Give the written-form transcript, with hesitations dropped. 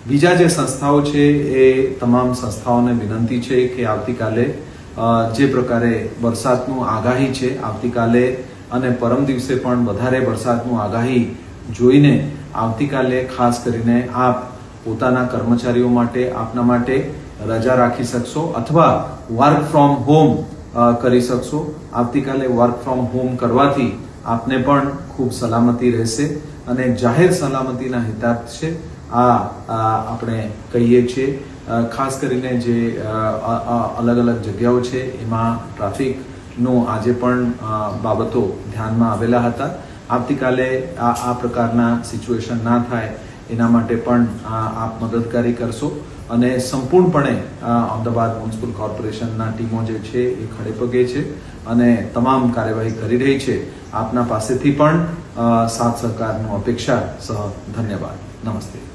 બીજા જે સંસ્થાઓ છે એ તમામ સંસ્થાઓને વિનંતી છે કે આવતીકાલે જે પ્રકારે વરસાદનું આગાહી છે, આવતીકાલે અને પરમ દિવસે પણ વધારે વરસાદનું આગાહી જોઈને આવતીકાલે ખાસ કરીને આપ પોતાના કર્મચારીઓ માટે, આપના માટે રજા રાખી શકશો અથવા વર્ક ફ્રોમ હોમ કરી શકશો. આવતીકાલે વર્ક ફ્રોમ હોમ કરવાથી આપને પણ ખૂબ સલામતી રહેશે અને જાહેર સલામતીના હિતાર્થે આપણે કહીએ છીએ. ખાસ કરીને જે અલગ અલગ જગ્યાઓ છે એમાં ટ્રાફિકનું આજે પણ બાબતો ધ્યાનમાં આવેલા હતા. આવતીકાલે આ પ્રકારના સિચ્યુએશન ના થાય એના માટે પણ આપ મદદગારી કરશો અને સંપૂર્ણપણે અમદાવાદ મ્યુનિસિપલ કોર્પોરેશનના ટીમો જે છે એ ખડે પગે છે અને તમામ કાર્યવાહી કરી રહી છે. આપના પાસેથી પણ સાથ સહકારનું અપેક્ષા સહ ધન્યવાદ. નમસ્તે.